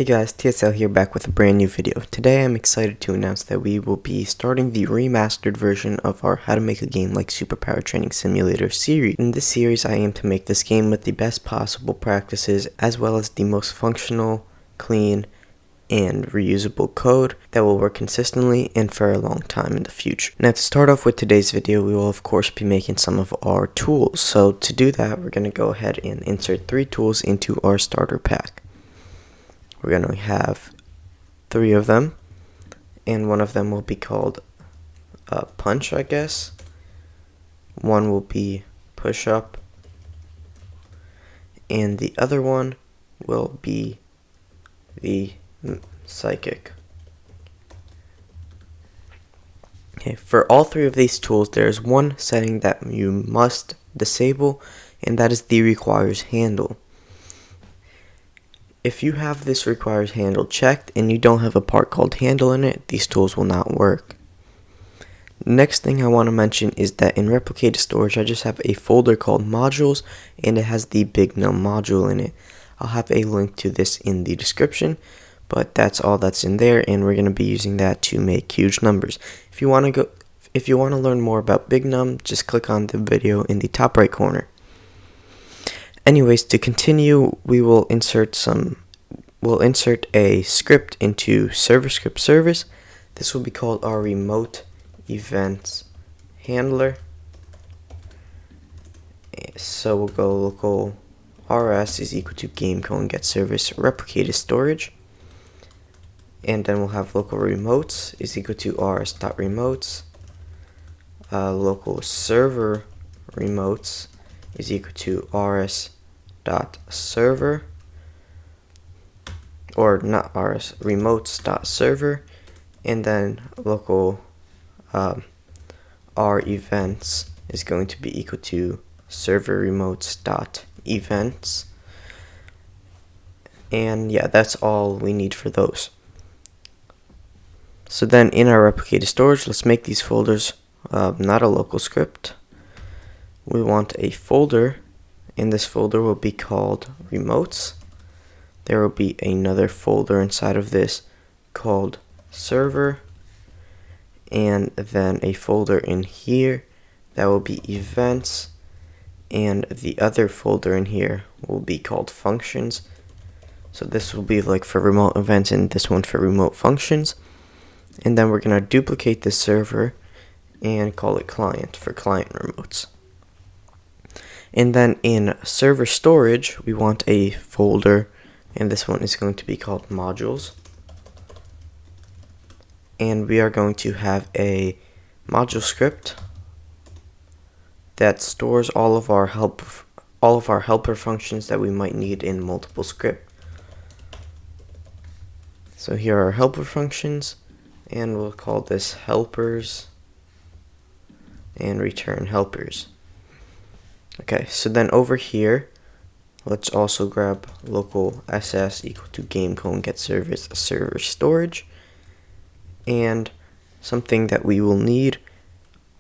Hey guys, TSL here back with a brand new video. Today I'm excited to announce that we will be starting the remastered version of our How to Make a Game Like Superpower Training Simulator series. In this series I aim to make this game with the best possible practices as well as the most functional, clean, and reusable code that will work consistently and for a long time in the future. Now to start off with today's video, we will of course be making some of our tools. So to do that, we're going to go ahead and insert 3 tools into our starter pack. We're going to have 3 of them, and one of them will be called punch, I guess. One will be push up, and the other one will be the psychic. Okay, for all 3 of these tools, there is one setting that you must disable, and that is the requires handle. If you have this requires handle checked and you don't have a part called handle in it, these tools will not work. Next thing I want to mention is that in replicated storage I just have a folder called modules, and it has the BigNum Module in it. I'll have a link to this in the description, but that's all that's in there, and we're going to be using that to make huge numbers. If you want to learn more about BigNum, just click on the video in the top right corner. Anyways, to continue, we'll insert a script into server script service. This will be called our remote events handler. So we'll go local rs is equal to game colon get service replicated storage, and then we'll have local remotes is equal to rs.remotes, local server remotes is equal to rs.server, or not rs, remotes.server, and then local r events is going to be equal to server remotes.events. And yeah, that's all we need for those. So then in our replicated storage, let's make these folders not a local script. We want a folder, and this folder will be called remotes. There will be another folder inside of this called server, and then a folder in here that will be events, and the other folder in here will be called functions. So this will be like for remote events and this one for remote functions. And then we're going to duplicate this server and call it client for client remotes. And then in server storage, we want a folder, and this one is going to be called modules. And we are going to have a module script that stores all of our helper functions that we might need in multiple scripts. So here are our helper functions, and we'll call this helpers and return helpers. Okay, so then over here, let's also grab local ss equal to game colon get service server storage, and something that we will need,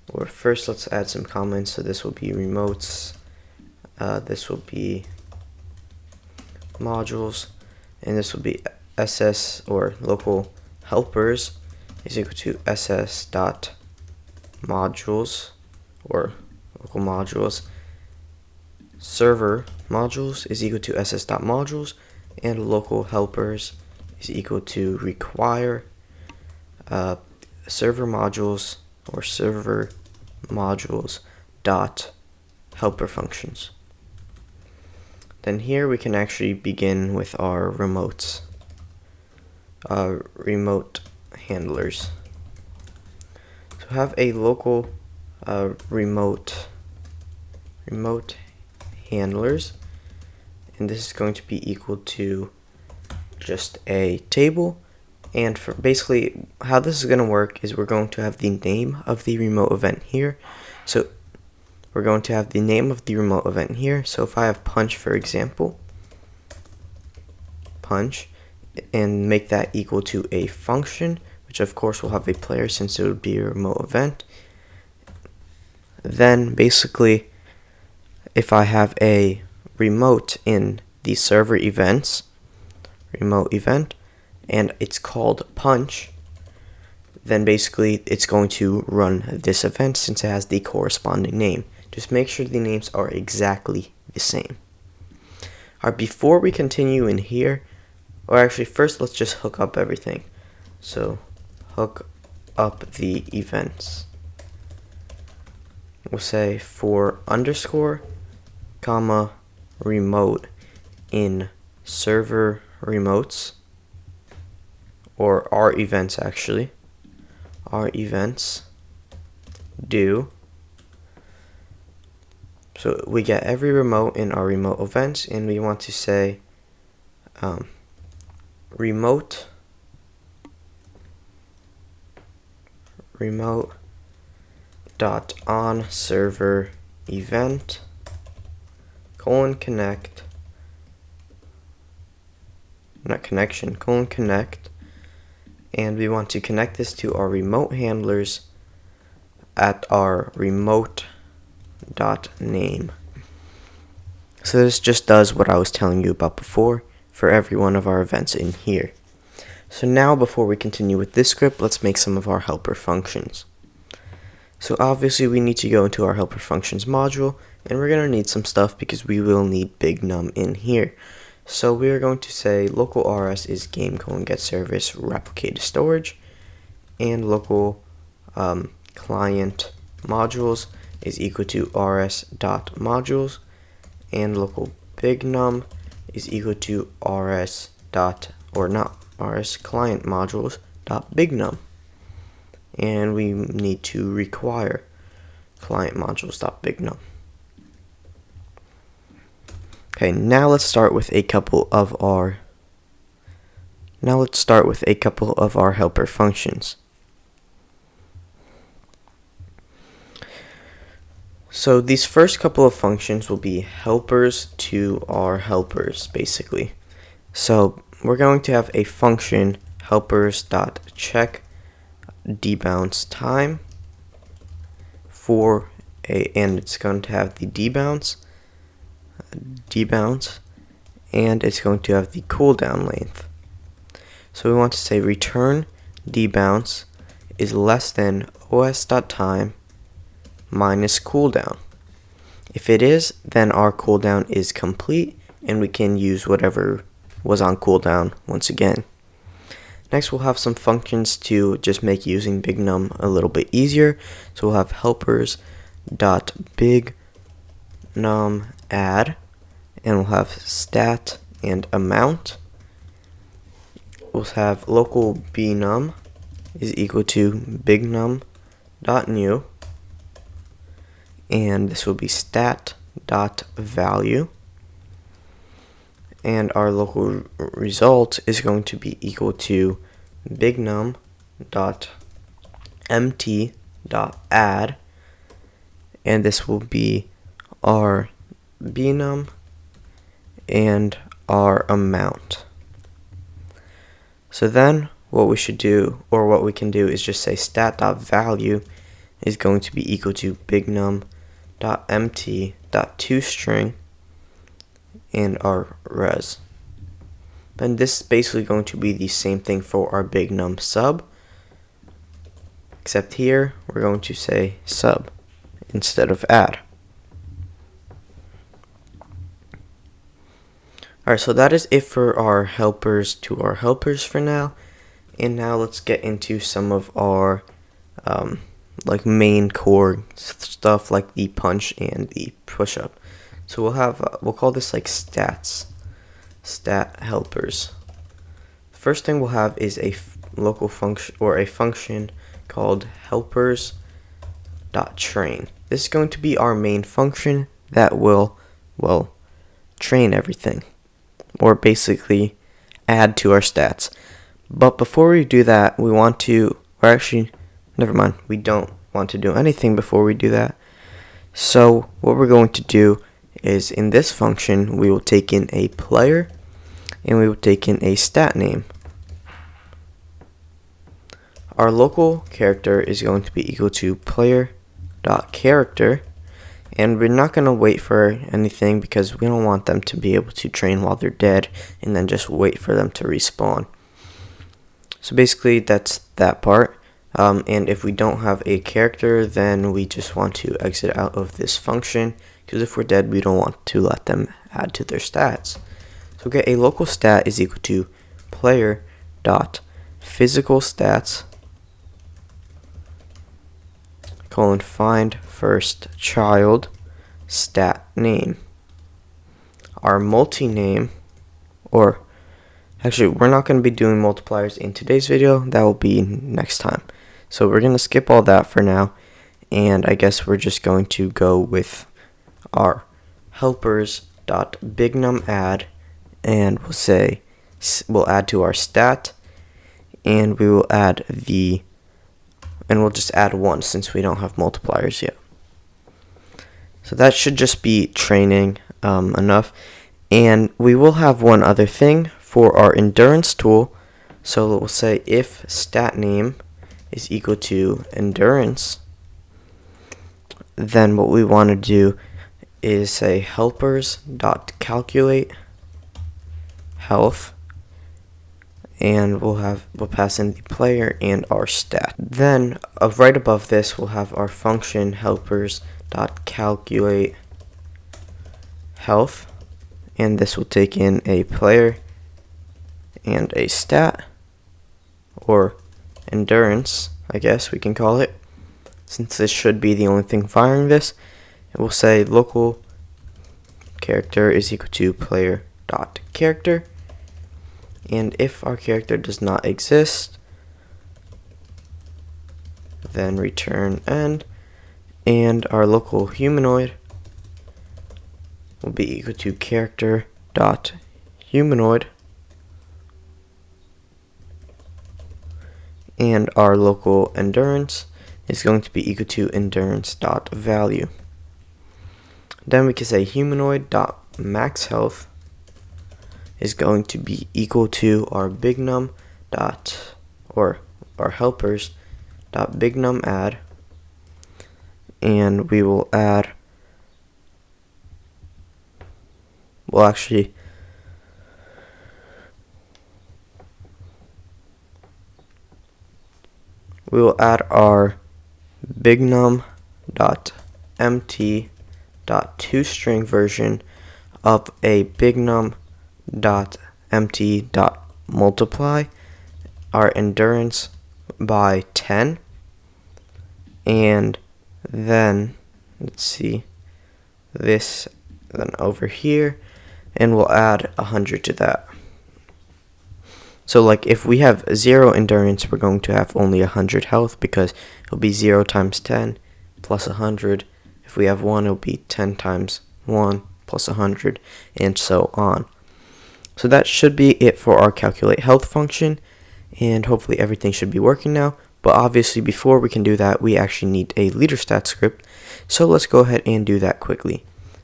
or first let's add some comments. So this will be remotes, this will be modules, and this will be ss or local helpers is equal to ss dot modules or local modules. Server modules is equal to ss.modules, and local helpers is equal to require server modules or server modules dot helper functions. Then here we can actually begin with our remotes, remote handlers. So have a local remote handlers, and this is going to be equal to just a table. And for basically how this is going to work is we're going to have the name of the remote event here. So we're going to have the name of the remote event here. So if I have punch, for example, punch, and make that equal to a function, which of course will have a player since it would be a remote event, then basically if I have a remote in the server events, remote event, and it's called punch, then basically it's going to run this event since it has the corresponding name. Just make sure the names are exactly the same. Alright, before we continue in here, or actually first let's just hook up everything. So hook up the events. We'll say for underscore, comma, remote in server remotes, or our events actually. Our events do. So we get every remote in our remote events, and we want to say remote dot on server event connect, not connection, connect, and we want to connect this to our remote handlers at our remote dot name. So this just does what I was telling you about before for every one of our events in here. So now before we continue with this script, let's make some of our helper functions. So obviously we need to go into our helper functions module, and we're going to need some stuff because we will need BigNum in here. So we are going to say local rs is game get service replicated storage, and local client modules is equal to rs.modules, and local BigNum is equal to rs client modules dot BigNum, and we need to require client modules dot BigNum. Okay, now let's start with a couple of our helper functions. So these first couple of functions will be helpers to our helpers, basically. So we're going to have a function helpers.check debounce time and it's going to have the debounce, and it's going to have the cooldown length. So we want to say return debounce is less than os.time minus cooldown. If it is, then our cooldown is complete and we can use whatever was on cooldown once again. Next we'll have some functions to just make using BigNum a little bit easier. So we'll have helpers.BigNum add, and we'll have stat and amount. We'll have local BNum is equal to BigNum.new, and this will be stat.value, and our local result is going to be equal to BigNum.empty.add, and this will be our BNum and our amount. So then what we should do, or what we can do, is just say stat.value is going to be equal to BigNum.empty.toString and our res. Then this is basically going to be the same thing for our BigNum sub, except here we're going to say sub instead of add. Alright, so that is it for our helpers to our helpers for now. And now let's get into some of our like main core stuff, like the punch and the push up. So we'll call this like stat helpers. First thing we'll have is a local function, or a function called helpers.train. This is going to be our main function that will train everything, or basically add to our stats. But before we do that, we want to, or actually, never mind, we don't want to do anything before we do that. So what we're going to do is, in this function, we will take in a player and we will take in a stat name. Our local character is going to be equal to player.character, And we're not going to wait for anything because we don't want them to be able to train while they're dead and then just wait for them to respawn. So basically that's that part. And if we don't have a character, then we just want to exit out of this function, because if we're dead, we don't want to let them add to their stats. So get a local stat is equal to player dot physical stats colon find first child stat name. Our multi-name, or actually we're not going to be doing multipliers in today's video, that will be next time. So we're going to skip all that for now, and I guess we're just going to go with our helpers.bignum add, and we'll say we'll add to our stat, and we will add and we'll just add 1 since we don't have multipliers yet. So that should just be training enough. And we will have one other thing for our endurance tool. So we'll say if stat name is equal to endurance, then what we want to do is say helpers.calculate health, and we'll pass in the player and our stat. Then right above this we'll have our function helpers.calculate health, and this will take in a player and a stat, or endurance, I guess we can call it, since this should be the only thing firing this. It will say local character is equal to player.character, and if our character does not exist, then return end, and our local humanoid will be equal to character.humanoid, and our local endurance is going to be equal to endurance.value. Then we can say humanoid.max health is going to be equal to our BigNum or our helpers.BigNum add, and we will add, we will add our bignum.empty.toString version of a bignum.empty.multiply our endurance by 10, and then let's see this, then over here, and we'll add 100 to that. So like if we have 0 endurance, we're going to have only 100 health, because it'll be 0 times 10 plus 100. If we have 1, it'll be 10 times 1 plus 100, and so on. So that should be it for our calculate health function, and hopefully everything should be working now. But obviously before we can do that, we actually need a Leaderstats script. So let's go ahead and do that quickly.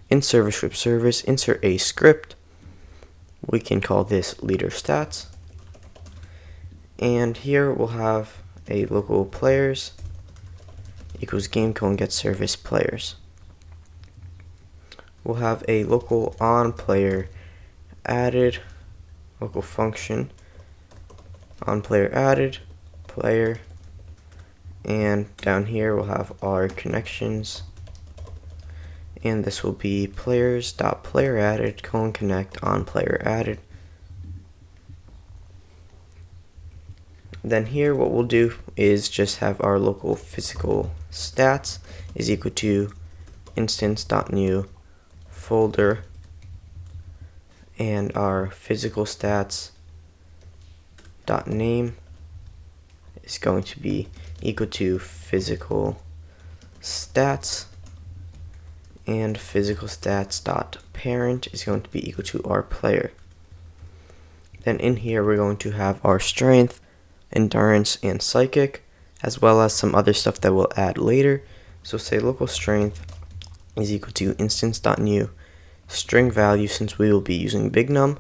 In service script service, insert a script. We can call this Leaderstats. And here we'll have a local players equals game colon get service players. We'll have a local on player added, local function on player added, player, and down here we'll have our connections, and this will be players.player added colon connect on player added. Then here what we'll do is just have our local physical stats is equal to instance.new folder, and our physical stats dot name is going to be equal to physical stats, and physical stats dot parent is going to be equal to our player. Then in here we're going to have our strength, endurance, and psychic, as well as some other stuff that we'll add later. So say local strength is equal to instance.new string value, since we will be using BigNum.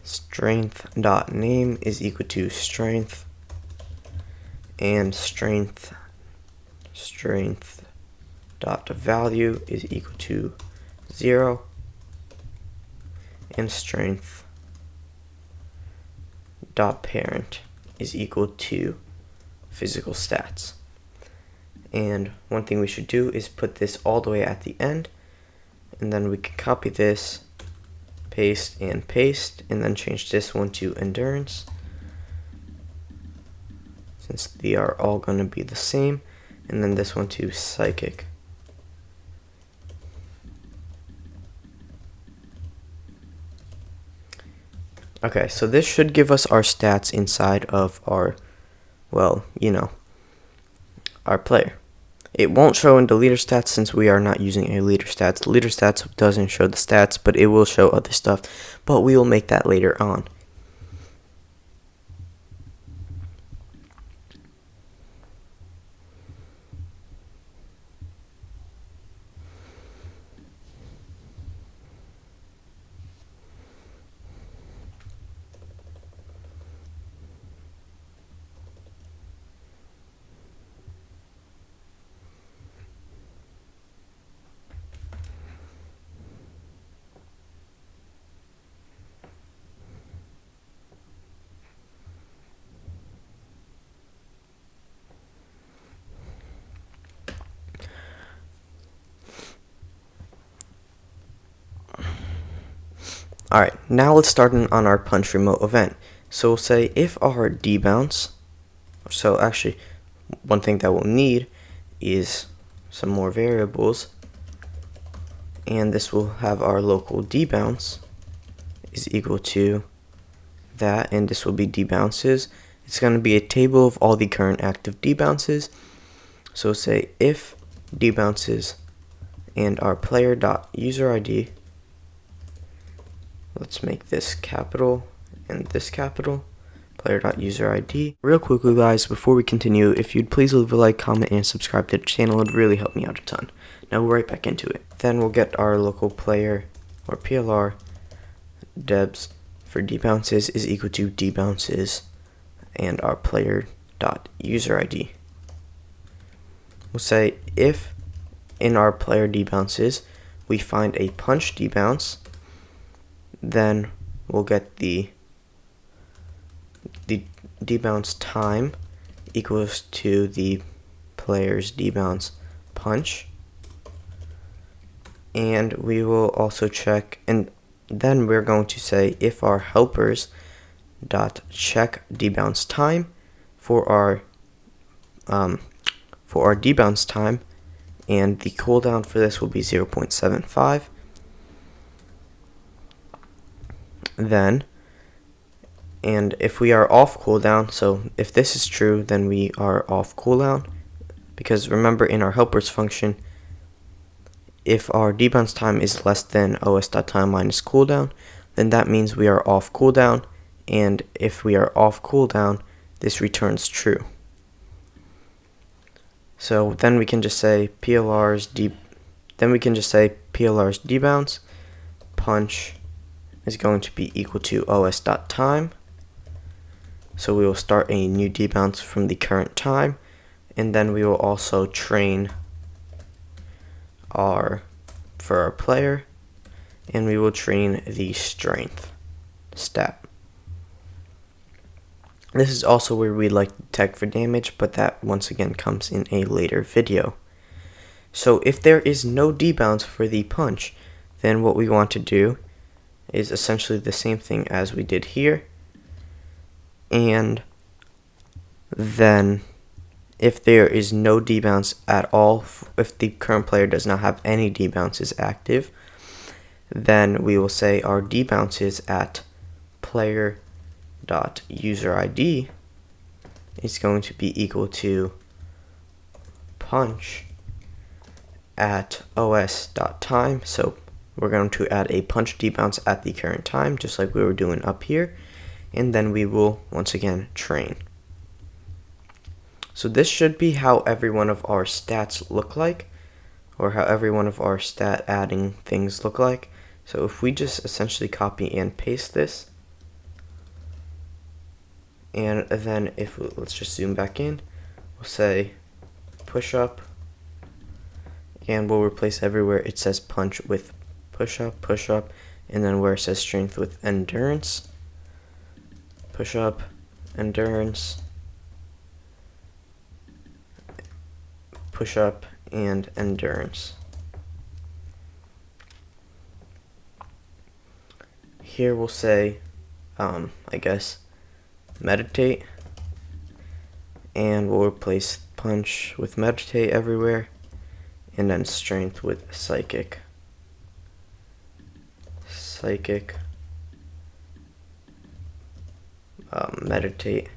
Strength.name is equal to strength, and strength dot value is equal to 0, and strength dot parent is equal to physical stats. And one thing we should do is put this all the way at the end, and then we can copy this, paste, and then change this one to endurance, since they are all going to be the same, and then this one to psychic. Okay, so this should give us our stats inside of our, well, you know, our player. It won't show in the Leaderstats since we are not using a Leaderstats. Leaderstats doesn't show the stats, but it will show other stuff, but we will make that later on. Alright, now let's start on our punch remote event. So we'll say if our debounce, so actually one thing that we'll need is some more variables, and this will have our local debounce is equal to that, and this will be debounces. It's going to be a table of all the current active debounces. So say if debounces and our player dot user ID, let's make this capital and this capital, player.user ID. Real quickly guys, before we continue, if you'd please leave a like, comment, and subscribe to the channel, it'd really help me out a ton. Now we're right back into it. Then we'll get our local player, or PLR, debs for debounces is equal to debounces and our player.user ID. We'll say if in our player debounces we find a punch debounce, then we'll get the debounce time equals to the player's debounce punch, and we will also check, and then we're going to say if our helpers dot check debounce time for our debounce time, and the cooldown for this will be 0.75. Then, and if we are off cooldown, so if this is true, then we are off cooldown, because remember in our helpers function, if our debounce time is less than os.time minus cooldown, then that means we are off cooldown, and if we are off cooldown, this returns true. So then we can just say PLR's debounce punch is going to be equal to os.time. So we will start a new debounce from the current time, and then we will also train for our player, and we will train the strength stat. This is also where we like to detect for damage, but that once again comes in a later video. So if there is no debounce for the punch, then what we want to do is essentially the same thing as we did here, and then if there is no debounce at all, if the current player does not have any debounces active, then we will say our debounces at player.user ID is going to be equal to punch at os.time. So we're going to add a punch debounce at the current time, just like we were doing up here, and then we will once again train. So this should be how every one of our stats look like, or how every one of our stat adding things look like. So if we just essentially copy and paste this, and then let's just zoom back in, we'll say push up, and we'll replace everywhere it says punch with push up, and then where it says strength with endurance. Push up, endurance, push up, and endurance. Here we'll say, I guess, meditate, and we'll replace punch with meditate everywhere, and then strength with psychic. Meditate,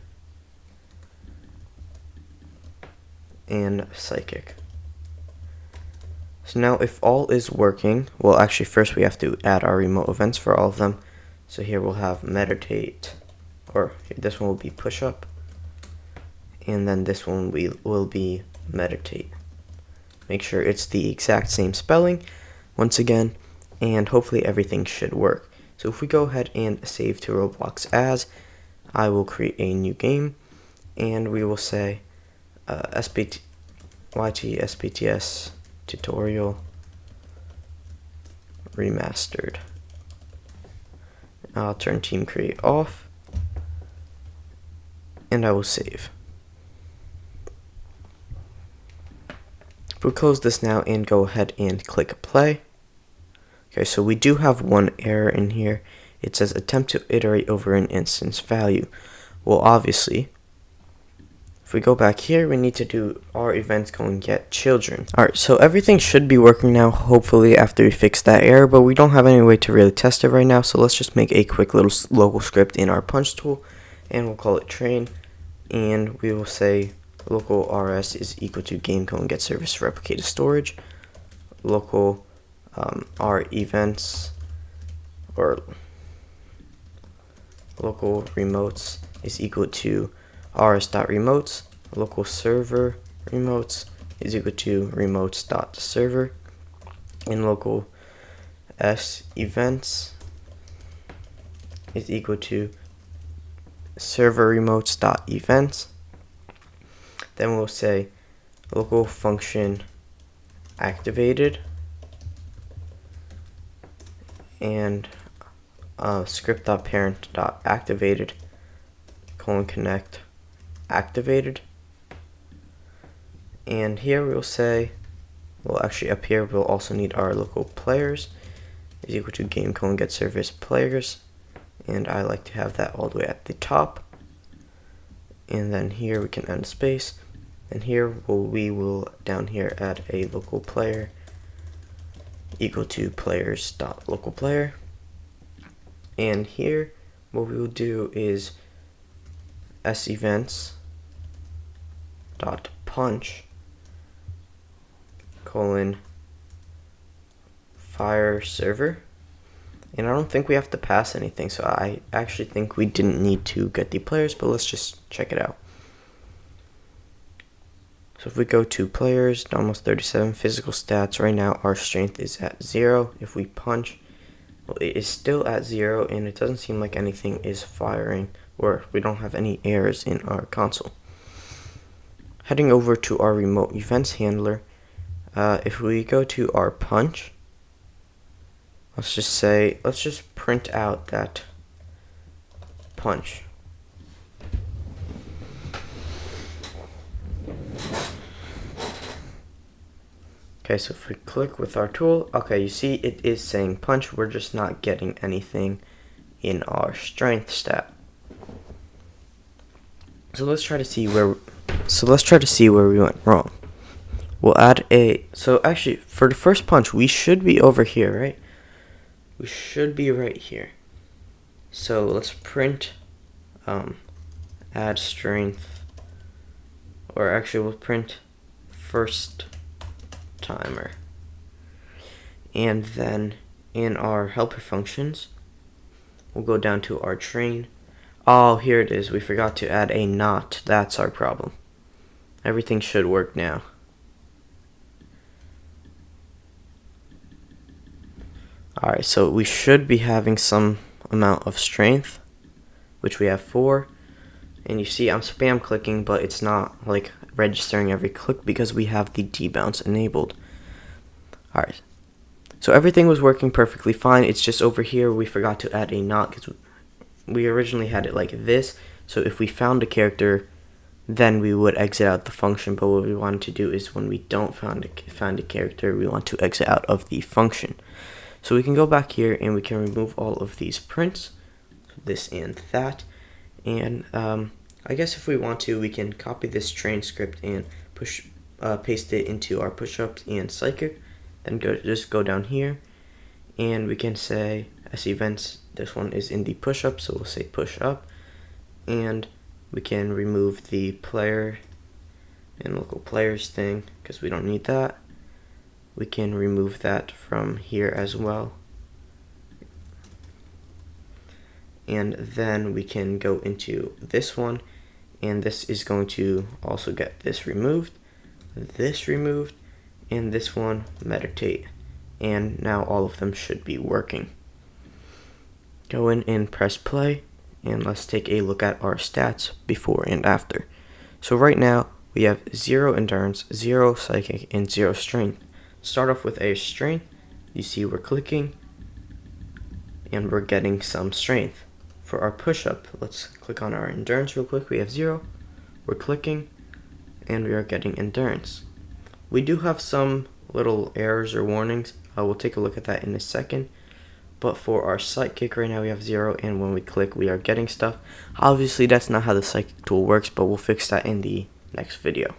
and psychic. So now if all is working, well actually first we have to add our remote events for all of them. So here we'll have meditate, or this one will be push up, and then this one will be meditate. Make sure it's the exact same spelling once again, and hopefully everything should work. So if we go ahead and save to Roblox as, I will create a new game, and we will say SPTS tutorial remastered. I'll turn team create off, and I will save. If we close this now and go ahead and click play. Okay, so we do have one error in here. It says attempt to iterate over an instance value. Well, obviously, if we go back here, we need to do our events get children. Alright, so everything should be working now, hopefully, after we fix that error, but we don't have any way to really test it right now, so let's just make a quick little local script in our punch tool, and we'll call it train, and we will say local rs is equal to game get service replicated storage, local our events, or local remotes is equal to rs.remotes, local server remotes is equal to remotes.server, and local s events is equal to server remotes.events. Then we'll say local function activated, and script.parent.activated connect activated. And here we'll say, well actually up here we'll also need our local players is equal to game get service players, and I like to have that all the way at the top. And then here we can add a space, and here we will down here add a local player equal to players.localPlayer. And here what we will do is sEvents.punch fire server, and I don't think we have to pass anything, so I actually think we didn't need to get the players, but let's just check it out. So if we go to players, almost 37 physical stats, right now our strength is at 0. If we punch, well, it is still at 0, and it doesn't seem like anything is firing, or we don't have any errors in our console. Heading over to our remote events handler, if we go to our punch, let's just print out that punch. Okay, so if we click with our tool, okay, you see it is saying punch, we're just not getting anything in our strength stat. So let's try to see where we went wrong. We'll add so actually for the first punch we should be over here, right? We should be right here. So let's print add strength, or actually we'll print first timer, and then in our helper functions we'll go down to our train. Oh, here it is, we forgot to add a not. That's our problem. Everything should work now. Alright, so we should be having some amount of strength, which we have 4, and you see I'm spam clicking, but it's not like registering every click because we have the debounce enabled. Alright, so everything was working perfectly fine. It's just over here we forgot to add a not, because we originally had it like this. So if we found a character, then we would exit out the function. But what we want to do is when we don't find a character, we want to exit out of the function. So we can go back here and we can remove all of these prints, this and that. And I guess if we want to, we can copy this train script and paste it into our pushups and psychic. Then just go down here and we can say as events, this one is in the pushup, so we'll say push up, and we can remove the player and local players thing because we don't need that. We can remove that from here as well. And then we can go into this one, and this is going to also get this removed, and this one meditate. And now all of them should be working. Go in and press play, and let's take a look at our stats before and after. So right now we have 0 endurance, 0 psychic, and 0 strength. Start off with a strength. You see we're clicking and we're getting some strength. For our push-up, let's click on our endurance real quick. We have 0, we're clicking, and we are getting endurance. We do have some little errors or warnings. We'll take a look at that in a second. But for our psychic right now we have 0, and when we click we are getting stuff. Obviously that's not how the psychic tool works, but we'll fix that in the next video.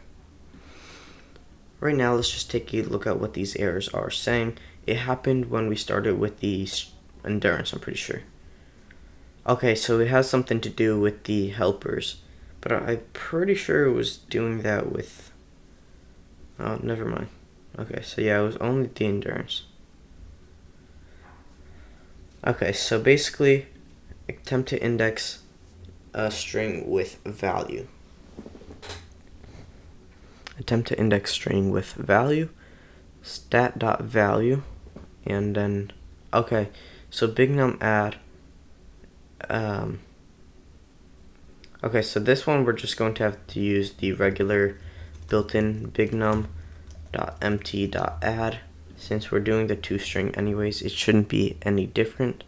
Right now let's just take a look at what these errors are saying. It happened when we started with the endurance, I'm pretty sure. Okay, so it has something to do with the helpers, but I'm pretty sure it was doing that with, oh, never mind. Okay, so yeah, it was only the endurance. Okay, so basically, attempt to index a string with value. Attempt to index string with value, stat.value, and then, okay, so BigNum add, okay, so this one we're just going to have to use the regular built-in BigNum.empty.add. Since we're doing the toString anyways, it shouldn't be any different.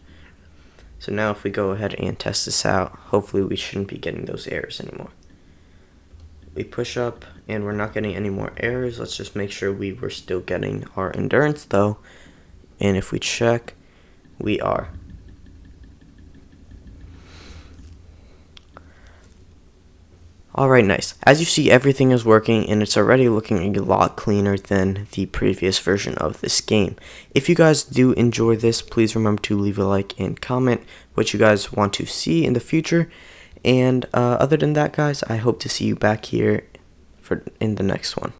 So now if we go ahead and test this out, hopefully we shouldn't be getting those errors anymore. We push up and we're not getting any more errors. Let's just make sure we were still getting our endurance though. And if we check, we are. Alright, nice. As you see, everything is working and it's already looking a lot cleaner than the previous version of this game. If you guys do enjoy this, please remember to leave a like and comment what you guys want to see in the future. And other than that, guys, I hope to see you back here in the next one.